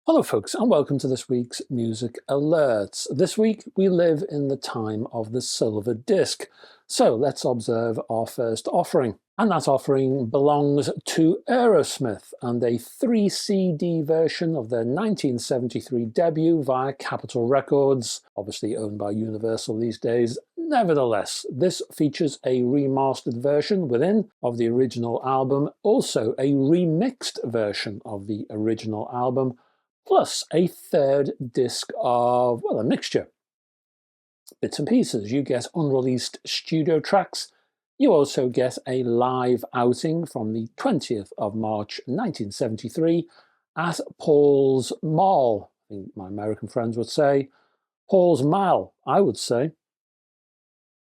Hello folks, and welcome to this week's Music Alerts. This week we live in the time of the silver disc, so let's observe our first offering. And that offering belongs to Aerosmith and a 3-CD version of their 1973 debut via Capitol Records, obviously owned by Universal these days. Nevertheless, this features a remastered version within of the original album, also a remixed version of the original album, plus a third disc of, well, a mixture. Bits and pieces. You get unreleased studio tracks. You also get a live outing from the 20th of March 1973 at Paul's Mall. I think my American friends would say Paul's Mall, I would say,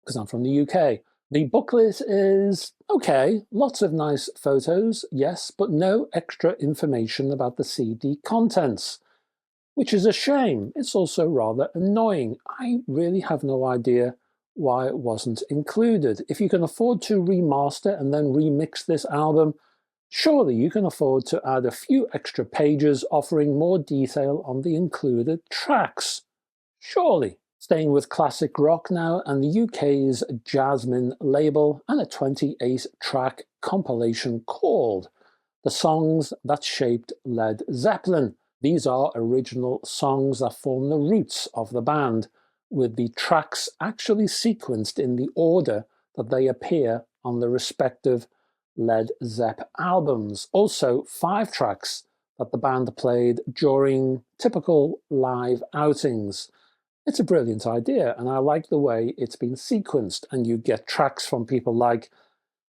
because I'm from the UK. The booklet is okay, lots of nice photos, yes, but no extra information about the CD contents, which is a shame. It's also rather annoying. I really have no idea why it wasn't included. If you can afford to remaster and then remix this album, surely you can afford to add a few extra pages offering more detail on the included tracks. Surely. Staying with classic rock now, and the UK's Jasmine label, and a 28-track compilation called The Songs That Shaped Led Zeppelin. These are original songs that form the roots of the band, with the tracks actually sequenced in the order that they appear on the respective Led Zepp albums. Also, 5 tracks that the band played during typical live outings. It's a brilliant idea, and I like the way it's been sequenced, and you get tracks from people like,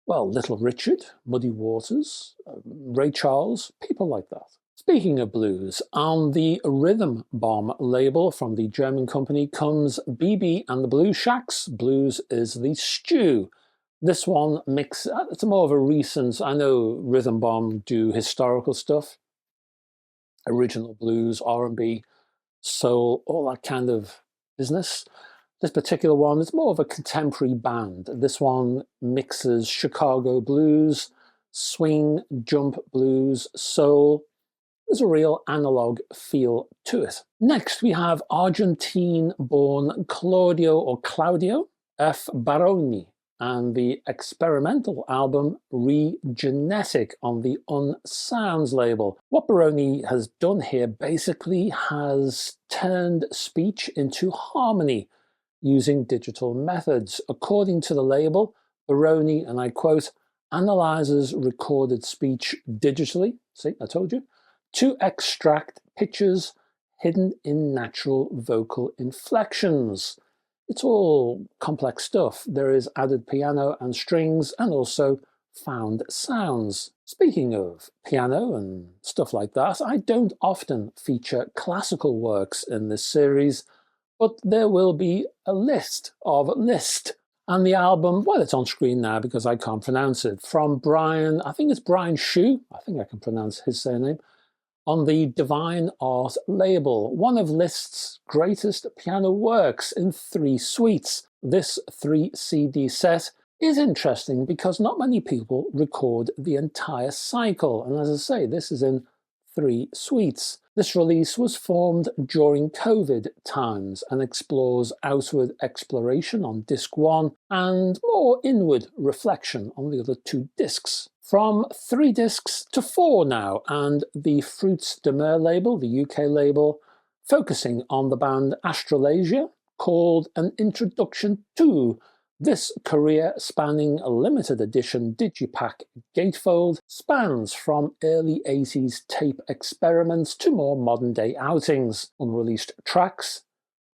well, Little Richard, Muddy Waters, Ray Charles, people like that. Speaking of blues, on the Rhythm Bomb label from the German company comes BB and the Blue Shacks. Blues is the stew. This one it's more of a recent, I know Rhythm Bomb do historical stuff, original blues, R&B, soul, all that kind of business. This particular one is more of a contemporary band. This one mixes Chicago blues, swing, jump blues, soul. There's a real analog feel to it. Next, we have Argentine-born Claudio F Baroni and the experimental album Regenetic on the Unsounds label. What Baroni has done here basically has turned speech into harmony using digital methods. According to the label, Baroni, and I quote, analyzes recorded speech digitally, see, I told you, to extract pitches hidden in natural vocal inflections. It's all complex stuff. There is added piano and strings, and also found sounds. Speaking of piano and stuff like that, I don't often feature classical works in this series, but there will be a list of Liszt. And the album, well, it's on screen now because I can't pronounce it, from Brian, I think it's Brian Hsu, I think I can pronounce his surname, on the Divine Art label, one of Liszt's greatest piano works in 3 suites. This 3-CD set is interesting because not many people record the entire cycle, and as I say, this is in 3 suites. This release was formed during COVID times and explores outward exploration on disc 1 and more inward reflection on the other 2 discs. From 3 discs to 4 now, and the Fruits de Mer label, the UK label, focusing on the band Astralasia, called An Introduction to. This career-spanning limited edition digipack gatefold spans from early 80s tape experiments to more modern-day outings, unreleased tracks,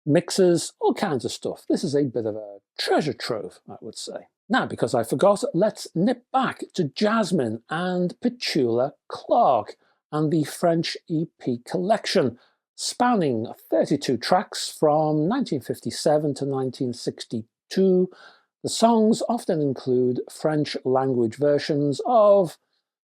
mixes, all kinds of stuff. This is a bit of a treasure trove, I would say. Now, because I forgot, let's nip back to Jasmine and Petula Clark and the French EP collection, spanning 32 tracks from 1957 to 1962. The songs often include French language versions of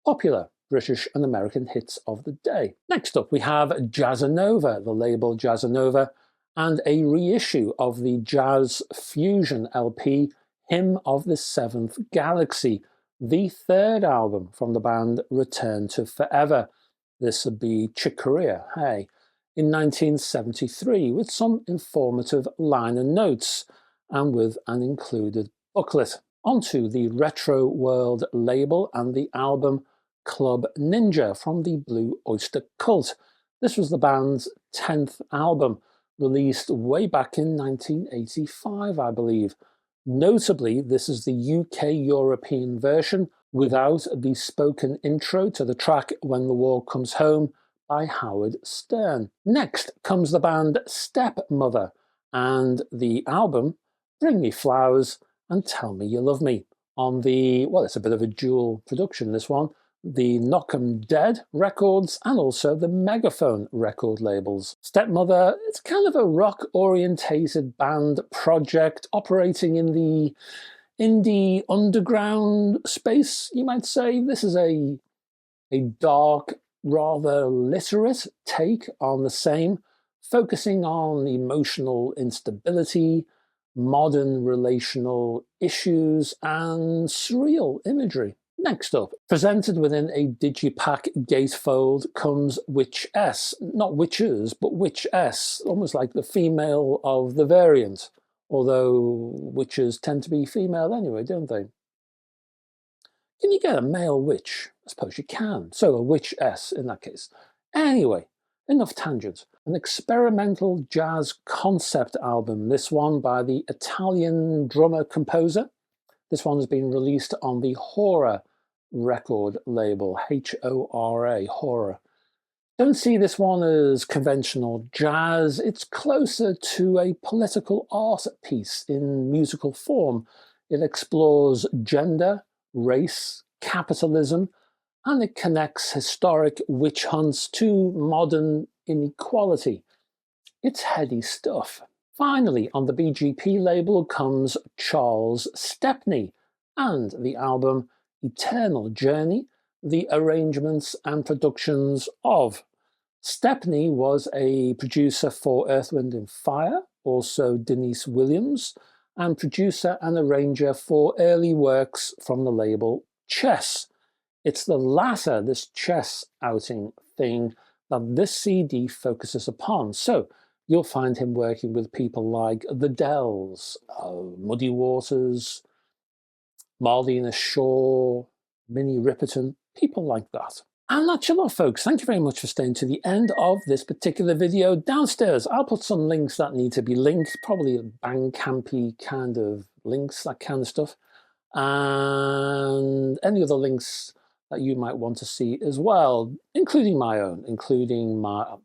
popular British and American hits of the day. Next up, we have Jazzanova, the label Jazzanova, and a reissue of the Jazz Fusion LP, Hymn of the Seventh Galaxy, the 3rd album from the band Return to Forever. This would be Chick Corea, hey, in 1973 with some informative liner notes and with an included booklet. Onto the Retro World label and the album Club Ninja from the Blue Öyster Cult. This was the band's 10th album, released way back in 1985, I believe. Notably, this is the UK European version without the spoken intro to the track When the War Comes Home by Howard Stern. Next comes the band Stepmother and the album Bring Me Flowers and Tell Me You Love Me on the, well, it's a bit of a dual production, this one, the Knock 'em Dead Records and also the Megaphone record labels. Stepmother, it's kind of a rock-orientated band project operating in the indie underground space, you might say. This is a dark, rather literate take on the same, focusing on emotional instability, modern relational issues, and surreal imagery. Next up, presented within a digipack gatefold comes Witch S. Not witches, but Witch S, almost like the female of the variant. Although witches tend to be female anyway, don't they? Can you get a male witch? I suppose you can. So a Witch S in that case. Anyway, enough tangents. An experimental jazz concept album, this one by the Italian drummer-composer. This one has been released on the Horror record label, H-O-R-A, Horror. Don't see this one as conventional jazz. It's closer to a political art piece in musical form. It explores gender, race, capitalism, and it connects historic witch hunts to modern inequality. It's heady stuff. Finally, on the BGP label comes Charles Stepney and the album Eternal Journey, the arrangements and productions of. Stepney was a producer for Earth, Wind and Fire, also Denise Williams, and producer and arranger for early works from the label Chess. It's the latter, this Chess outing thing, that this CD focuses upon. So you'll find him working with people like The Dells, Muddy Waters, Marlena Shaw, Minnie Riperton, people like that. And that's your lot, folks. Thank you very much for staying to the end of this particular video. Downstairs, I'll put some links that need to be linked, probably Bandcampy kind of links, that kind of stuff. And any other links that you might want to see as well, including my own,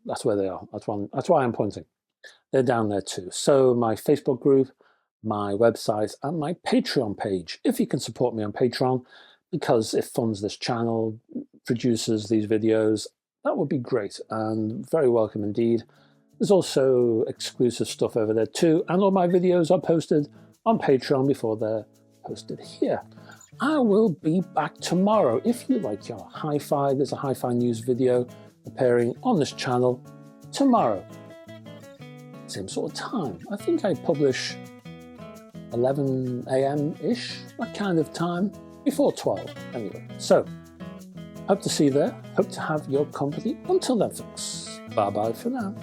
that's where they are. That's why I'm pointing. They're down there too. So my Facebook group, my website, and my Patreon page. If you can support me on Patreon, because it funds this channel, produces these videos, that would be great and very welcome indeed. There's also exclusive stuff over there too, and all my videos are posted on Patreon before they're posted here. I will be back tomorrow. If you like your hi-fi, there's a hi-fi news video appearing on this channel tomorrow. Same sort of time. I think I publish 11 AM-ish, that kind of time, before 12 anyway. So, hope to see you there. Hope to have your company. Until then, folks, bye-bye for now.